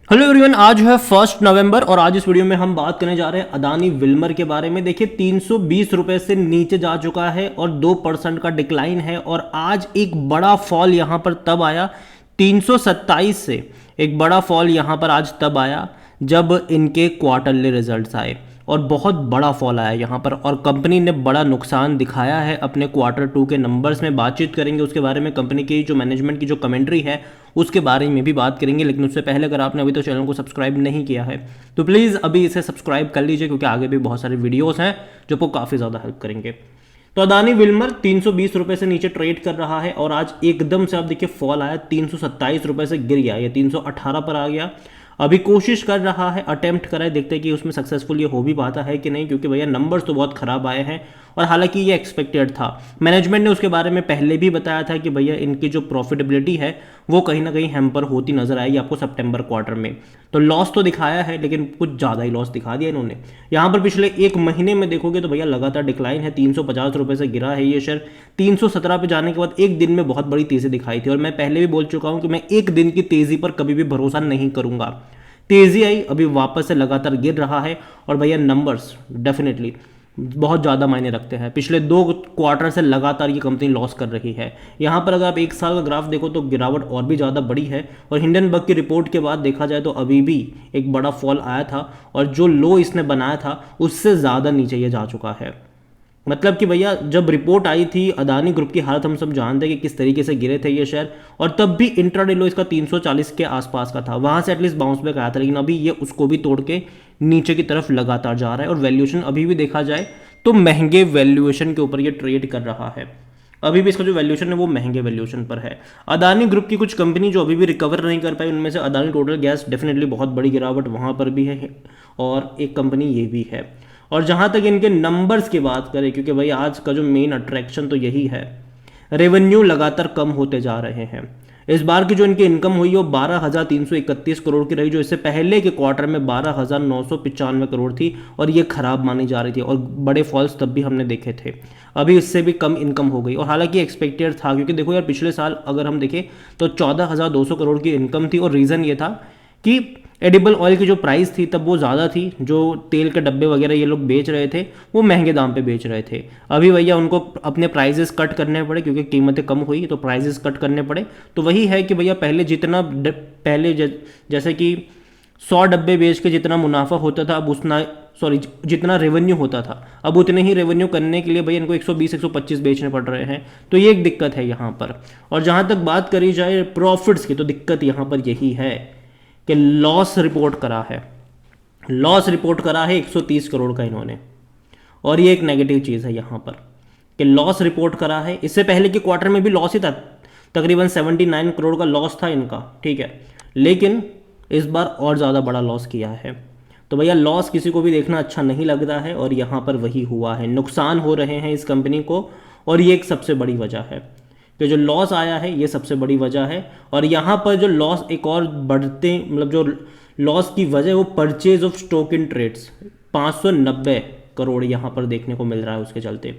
Hello everyone, आज है 1 नवंबर और आज इस वीडियो में हम बात करने जा रहे हैं अदानी विल्मर के बारे में। देखिए 320 रुपए से नीचे जा चुका है और 2% का डिक्लाइन है और आज एक बड़ा फॉल यहां पर तब आया 327 से। एक बड़ा फॉल यहां पर आज तब आया जब इनके क्वार्टरली रिजल्ट्स आए और बहुत बड़ा फॉल आया यहाँ पर और कंपनी ने बड़ा नुकसान दिखाया है अपने Q2 के नंबर्स में। बातचीत करेंगे उसके बारे में, कंपनी की जो मैनेजमेंट की जो कमेंट्री है उसके बारे में भी बात करेंगे। लेकिन उससे पहले अगर आपने अभी तो चैनल को सब्सक्राइब नहीं किया है तो प्लीज़ अभी इसे सब्सक्राइब कर लीजिए, क्योंकि आगे भी बहुत सारे वीडियोज़ हैं जो आपको काफ़ी ज़्यादा हेल्प करेंगे। तो अदानी विल्मर 320 रुपए से नीचे ट्रेड कर रहा है और आज एकदम से आप देखिए फॉल आया, 327 रुपए से गिर गया, ये 318 पर आ गया। अभी कोशिश कर रहा है, अटेम्प्ट कर रहा है, देखते हैं कि उसमें सक्सेसफुल ये हो भी पाता है कि नहीं, क्योंकि भैया नंबर्स तो बहुत खराब आए हैं और हालांकि ये एक्सपेक्टेड था। मैनेजमेंट ने उसके बारे में पहले भी बताया था कि भैया इनकी जो प्रॉफिटेबिलिटी है वो कहीं ना कहीं हैम्पर होती नजर आएगी आपको सितंबर क्वार्टर में। तो लॉस तो दिखाया है लेकिन कुछ ज़्यादा ही लॉस दिखा दिया इन्होंने। यहाँ पर पिछले एक महीने में देखोगे तो भैया लगातार डिक्लाइन है, 350 रुपये से गिरा है ये शेयर। 317 पे जाने के बाद एक दिन में बहुत बड़ी तेज़ी दिखाई थी और मैं पहले भी बोल चुका हूँ कि मैं एक दिन की तेज़ी पर कभी भी भरोसा नहीं करूँगा। तेजी आई, अभी वापस से लगातार गिर रहा है और भैया नंबर्स डेफिनेटली बहुत ज़्यादा मायने रखते हैं। पिछले 2 क्वार्टर से लगातार ये कंपनी लॉस कर रही है। यहाँ पर अगर आप एक साल का ग्राफ देखो तो गिरावट और भी ज़्यादा बड़ी है और हिंडनबर्ग की रिपोर्ट के बाद देखा जाए तो अभी भी एक बड़ा फॉल आया था और जो लो इसने बनाया था उससे ज़्यादा नीचे ये जा चुका है। मतलब कि भैया जब रिपोर्ट आई थी अदानी ग्रुप की हालत हम सब जानते हैं कि किस तरीके से गिरे थे ये शेयर, और तब भी इंट्राडे लो इसका 340 के आसपास का था, वहां से एटलीस्ट बाउंस बैक आया था। लेकिन अभी ये उसको भी तोड़ के नीचे की तरफ लगातार जा रहा है और वैल्यूएशन अभी भी देखा जाए तो महंगे वैल्यूएशन के ऊपर ये ट्रेड कर रहा है। अभी भी इसका जो वैल्यूएशन है वो महंगे वैल्यूएशन पर है। अदानी ग्रुप की कुछ कंपनी जो अभी भी रिकवर नहीं कर पाई उनमें से अदानी टोटल गैस डेफिनेटली बहुत बड़ी गिरावट वहां पर भी है और एक कंपनी ये भी है। और जहां तक इनके नंबर्स की बात करें, क्योंकि भाई आज का जो मेन अट्रैक्शन तो यही है, रेवेन्यू लगातार कम होते जा रहे हैं। इस बार की जो इनकी इनकम हुई वो 12,331 करोड़ की रही, जो इससे पहले के क्वार्टर में 12,995 करोड़ थी और ये खराब मानी जा रही थी और बड़े फॉल्स तब भी हमने देखे थे। अभी इससे भी कम इनकम हो गई और हालांकि एक्सपेक्टेड था, क्योंकि देखो यार पिछले साल अगर हम देखें तो 14,200 करोड़ की इनकम थी और रीज़न ये था कि एडिबल ऑयल की जो प्राइस थी तब वो ज़्यादा थी, जो तेल के डब्बे वगैरह ये लोग बेच रहे थे वो महंगे दाम पे बेच रहे थे। अभी भैया उनको अपने प्राइजेस कट करने पड़े क्योंकि कीमतें कम हुई तो प्राइजेस कट करने पड़े। तो वही है कि भैया पहले जितना पहले जैसे कि 100 डब्बे बेच के जितना मुनाफा होता था अब उतना जितना रेवेन्यू होता था अब उतने ही रेवेन्यू करने के लिए भैया इनको 120-125 बेचने पड़ रहे हैं। तो ये एक दिक्कत है यहाँ पर। और जहाँ तक बात करी जाए प्रॉफिट्स की तो दिक्कत यहाँ पर यही है कि लॉस रिपोर्ट करा है। लॉस रिपोर्ट करा है 130 करोड़ का इन्होंने, और ये एक नेगेटिव चीज़ है यहाँ पर कि लॉस रिपोर्ट करा है। इससे पहले के क्वार्टर में भी लॉस ही था, तकरीबन 79 करोड़ का लॉस था इनका, ठीक है, लेकिन इस बार और ज़्यादा बड़ा लॉस किया है। तो भैया लॉस किसी को भी देखना अच्छा नहीं लगता है और यहाँ पर वही हुआ है, नुकसान हो रहे हैं इस कंपनी को और ये एक सबसे बड़ी वजह है कि जो लॉस आया है ये सबसे बड़ी वजह है। और यहाँ पर जो लॉस एक और बढ़ते मतलब जो लॉस की वजह वो purchase of stock in trades 590 crore यहाँ पर देखने को मिल रहा है उसके चलते,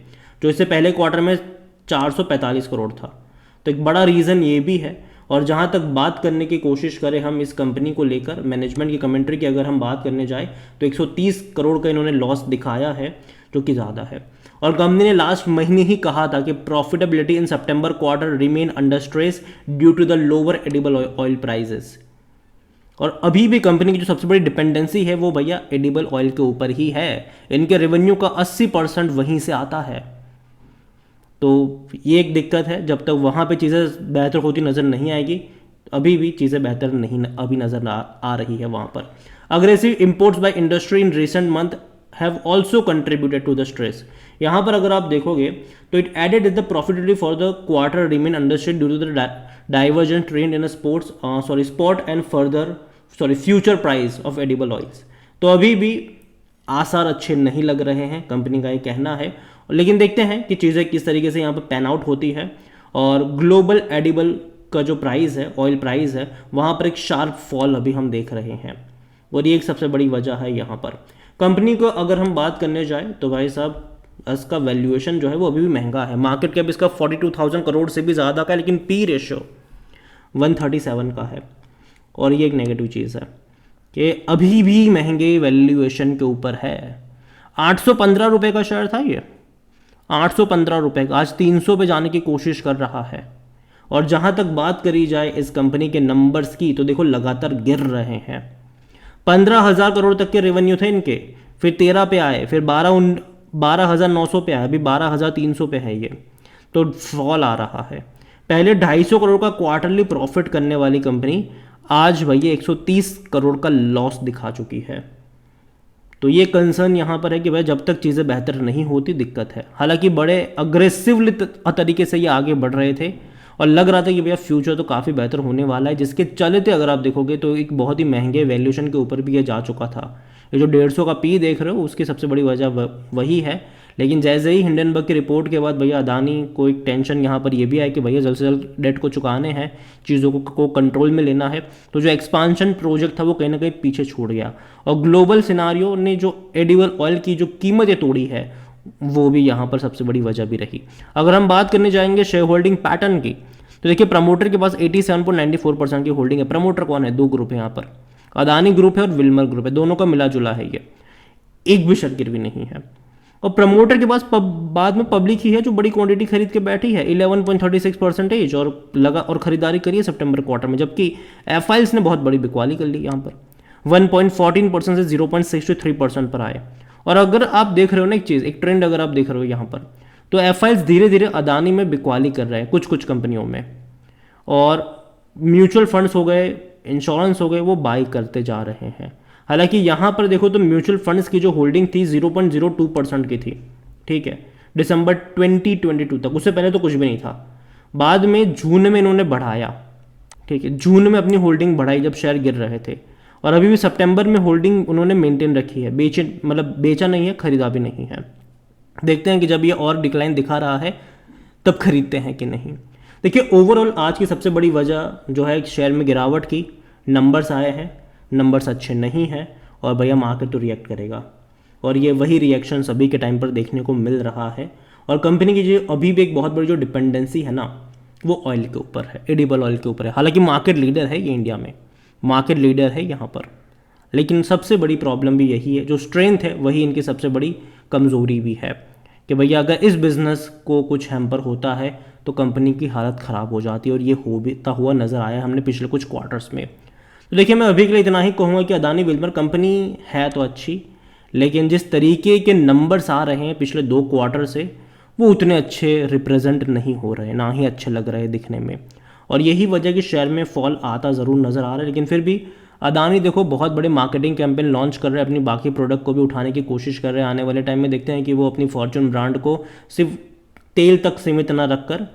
जो इससे पहले क्वार्टर में 445 करोड़ था। तो एक बड़ा रीज़न ये भी है। और जहाँ तक बात करने की कोशिश करें हम इस कंपनी को लेकर मैनेजमेंट की कमेंट्री की अगर हम बात करने जाए तो 130 करोड़ का इन्होंने लॉस दिखाया है, जो कि ज़्यादा है। और कंपनी ने लास्ट महीने ही कहा था कि प्रॉफिटेबिलिटी इन सितंबर quarter remain under stress due to the lower edible oil prices. और अभी भी कंपनी की जो सबसे बड़ी डिपेंडेंसी है वो भैया एडिबल ऑयल के ऊपर ही है। इनके रेवेन्यू का 80% वहीं से आता है। तो ये एक दिक्कत है, जब तक वहाँ पे चीज़ें बेहतर होती नज़र नहीं आएगी, अभी भी चीज़ें बेहतर नहीं अभी नज़र आ रही है वहाँ पर। Aggressive imports by industry in recent month have also contributed to the stress. यहाँ पर अगर आप देखोगे तो it added the profitability for the quarter remain understood due to the divergent trend in spot and future price of edible oils. तो अभी भी आसार अच्छे नहीं लग रहे हैं, कंपनी का ये कहना है। लेकिन देखते हैं कि चीज़ें किस तरीके से यहाँ पर पैन आउट होती है। और ग्लोबल एडिबल का जो प्राइस है, ऑयल प्राइस है, वहाँ पर एक शार्प फॉल अभी हम देख रहे हैं और ये एक सबसे बड़ी वजह है यहाँ पर। कंपनी को अगर हम बात करने जाए तो भाई साहब इसका वैल्यूएशन जो है वो अभी भी महंगा है। मार्केट कैप इसका 42,000 करोड़ से भी ज़्यादा का है, लेकिन पी रेशियो 137 का है और ये एक नेगेटिव चीज़ है। कि अभी भी महंगे वैल्यूएशन के ऊपर है। 815 रुपये का शेयर था ये, 815 रुपये का, आज 300 पे जाने की कोशिश कर रहा है। और जहां तक बात करी जाए इस कंपनी के नंबर्स की, तो देखो लगातार गिर रहे हैं। 15,000 करोड़ तक के रेवेन्यू थे इनके, फिर 13 पे आए, फिर 12,900 पे आए, अभी 12,300 पे है ये, तो फॉल आ रहा है। पहले 250 करोड़ का क्वार्टरली प्रॉफिट करने वाली कंपनी आज भैया 130 करोड़ का लॉस दिखा चुकी है। तो ये कंसर्न यहाँ पर है कि भाई जब तक चीज़ें बेहतर नहीं होती दिक्कत है। हालांकि बड़े अग्रेसिवली तरीके से ये आगे बढ़ रहे थे और लग रहा था कि भैया फ्यूचर तो काफ़ी बेहतर होने वाला है, जिसके चलते अगर आप देखोगे तो एक बहुत ही महंगे वैल्यूएशन के ऊपर भी ये जा चुका था। ये जो 150 का पी देख रहे हो उसकी सबसे बड़ी वजह वही है। लेकिन जैसे ही हिंडनबर्ग की रिपोर्ट के बाद भैया अदानी को एक टेंशन यहाँ पर ये भी आया कि भैया जल्द से जल्द डेट को चुकाने हैं, चीज़ों को कंट्रोल में लेना है, तो जो एक्सपांशन प्रोजेक्ट था वो कहीं ना कहीं पीछे छूट गया। और ग्लोबल सिनारियो ने जो एडिबल ऑयल की जो कीमतें तोड़ी है वो भी यहाँ पर सबसे बड़ी वजह भी रही। अगर हम बात करने जाएंगे शेयर होल्डिंग पैटर्न की, तो देखिए प्रमोटर के पास 87.94% की होल्डिंग है। प्रमोटर कौन है? दो ग्रुप है यहाँ पर, अदानी ग्रुप है और विल्मर ग्रुप है, दोनों का मिला जुला है ये, एक भी शेयर नहीं है। और प्रमोटर के पास बाद में पब्लिक ही है जो बड़ी क्वांटिटी खरीद के बैठी है, 11.36% और लगा और खरीदारी करी है सितंबर क्वार्टर में, जबकि एफआईएल्स ने बहुत बड़ी बिकवाली कर ली यहाँ पर, 1.14% से 0.63% पर आए। और अगर आप देख रहे हो ना एक चीज़, एक ट्रेंड अगर आप देख रहे हो यहाँ पर, तो एफआईएल्स धीरे धीरे अदानी में बिकवाली कर रहे हैं कुछ कुछ कंपनियों में, और म्यूचुअल फंड्स हो गए, इंश्योरेंस हो गए, वो बाई करते जा रहे हैं। हालांकि यहाँ पर देखो तो म्यूचुअल फंड्स की जो होल्डिंग थी 0.02% की थी, ठीक है, दिसंबर 2022 तक, उससे पहले तो कुछ भी नहीं था। बाद में जून में इन्होंने बढ़ाया, ठीक है, जून में अपनी होल्डिंग बढ़ाई जब शेयर गिर रहे थे, और अभी भी सितंबर में होल्डिंग उन्होंने मेंटेन रखी है, बेचा नहीं है, खरीदा भी नहीं है। देखते हैं कि जब ये और डिक्लाइन दिखा रहा है तब खरीदते हैं कि नहीं। देखिए ओवरऑल आज की सबसे बड़ी वजह जो है शेयर में गिरावट की, नंबर्स आए हैं, नंबर्स अच्छे नहीं हैं, और भैया मार्केट तो रिएक्ट करेगा, और ये वही रिएक्शन सभी के टाइम पर देखने को मिल रहा है। और कंपनी की जो अभी भी एक बहुत बड़ी जो डिपेंडेंसी है ना, वो ऑयल के ऊपर है, एडिबल ऑयल के ऊपर है। हालांकि मार्केट लीडर है ये, इंडिया में मार्केट लीडर है यहाँ पर, लेकिन सबसे बड़ी प्रॉब्लम भी यही है, जो स्ट्रेंथ है वही इनकी सबसे बड़ी कमज़ोरी भी है, कि भैया अगर इस बिज़नेस को कुछ हैम्पर होता है तो कंपनी की हालत ख़राब हो जाती है, और ये होता हुआ नज़र आया हमने पिछले कुछ क्वार्टर्स में। तो देखिए मैं अभी के लिए इतना ही कहूँगा कि अदानी विल्मर कंपनी है तो अच्छी, लेकिन जिस तरीके के नंबर्स आ रहे हैं पिछले 2 क्वार्टर से, वो उतने अच्छे रिप्रेजेंट नहीं हो रहे, ना ही अच्छे लग रहे दिखने में, और यही वजह कि शेयर में फॉल आता ज़रूर नज़र आ रहा है। लेकिन फिर भी अदानी देखो बहुत बड़े मार्केटिंग कैंपेन लॉन्च कर रहे हैं, अपनी बाकी प्रोडक्ट को भी उठाने की कोशिश कर रहे हैं। आने वाले टाइम में देखते हैं कि वो अपनी फॉर्च्यून ब्रांड को सिर्फ तेल तक सीमित ना रखकर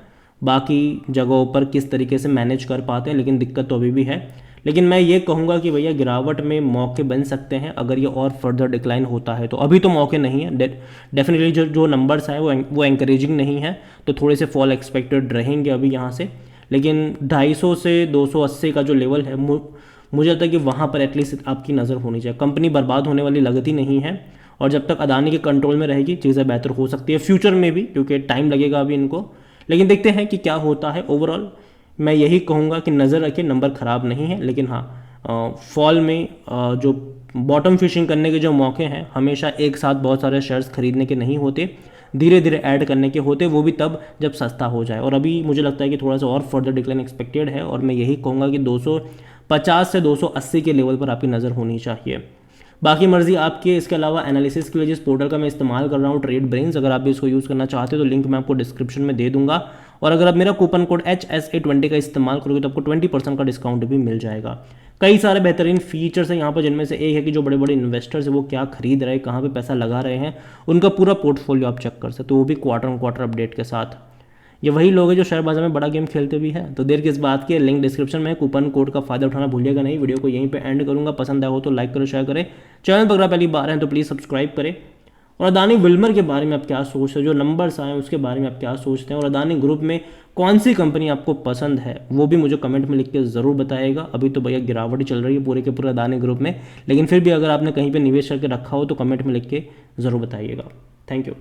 बाकी जगहों पर किस तरीके से मैनेज कर पाते हैं, लेकिन दिक्कत तो अभी भी है। लेकिन मैं ये कहूँगा कि भैया गिरावट में मौके बन सकते हैं अगर ये और फर्दर डिक्लाइन होता है तो। अभी तो मौके नहीं है, डेफिनेटली जो नंबर्स आए वो एंकरेजिंग नहीं है, तो थोड़े से फॉल एक्सपेक्टेड रहेंगे अभी यहाँ से। लेकिन 250 से 280 का जो लेवल है, मुझे लगता है कि वहाँ पर एटलीस्ट आपकी नज़र होनी चाहिए। कंपनी बर्बाद होने वाली लगती नहीं है, और जब तक अदानी के कंट्रोल में रहेगी चीज़ें बेहतर हो सकती है फ्यूचर में भी, क्योंकि टाइम लगेगा अभी इनको। लेकिन देखते हैं कि क्या होता है। ओवरऑल मैं यही कहूँगा कि नज़र रखें, नंबर ख़राब नहीं है, लेकिन हाँ फॉल में जो बॉटम फिशिंग करने के जो मौके हैं, हमेशा एक साथ बहुत सारे शेयर्स खरीदने के नहीं होते, धीरे धीरे ऐड करने के होते, वो भी तब जब सस्ता हो जाए। और अभी मुझे लगता है कि थोड़ा सा और फर्दर डिक्लाइन एक्सपेक्टेड है, और मैं यही कहूँगा कि 250 से 280 के लेवल पर आपकी नज़र होनी चाहिए। बाकी मर्जी आपकी है। इसके अलावा एनालिसिस के लिए जिस पोर्टल का मैं इस्तेमाल कर रहा हूँ, ट्रेड ब्रेन्स, अगर आप भी इसको यूज़ करना चाहते हो तो लिंक मैं आपको डिस्क्रिप्शन में दे दूंगा, और अगर आप मेरा कूपन कोड HSA20 का इस्तेमाल करोगे तो आपको 20% का डिस्काउंट भी मिल जाएगा। कई सारे बेहतरीन फीचर्स हैं यहाँ पर, जिनमें से एक है कि जो बड़े बड़े इन्वेस्टर्स हैं वो क्या खरीद रहे हैं, कहाँ पे पैसा लगा रहे हैं, उनका पूरा पोर्टफोलियो आप चेक कर सकते हो, वो भी क्वार्टर ऑन क्वार्टर अपडेट के साथ। ये वही लोग हैं जो शेयर बाजार में बड़ा गेम खेलते भी हैं। तो देर किस बात की, लिंक डिस्क्रिप्शन में, कूपन कोड का फायदा उठाना भूलिएगा नहीं। वीडियो को यहीं पे एंड करूंगा, पसंद आया हो तो लाइक करो, शेयर करें, चैनल पर अगर पहली बार हैं तो प्लीज़ सब्सक्राइब करें। और अदानी विल्मर के बारे में आप क्या सोचते हो, जो नंबर्स आए उसके बारे में आप क्या सोचते हैं, और अदानी ग्रुप में कौन सी कंपनी आपको पसंद है वो भी मुझे कमेंट में लिख के ज़रूर बताइएगा। अभी तो भैया गिरावट ही चल रही है पूरे के पूरे अदानी ग्रुप में, लेकिन फिर भी अगर आपने कहीं पर निवेश करके रखा हो तो कमेंट में लिख के ज़रूर बताइएगा। Thank you.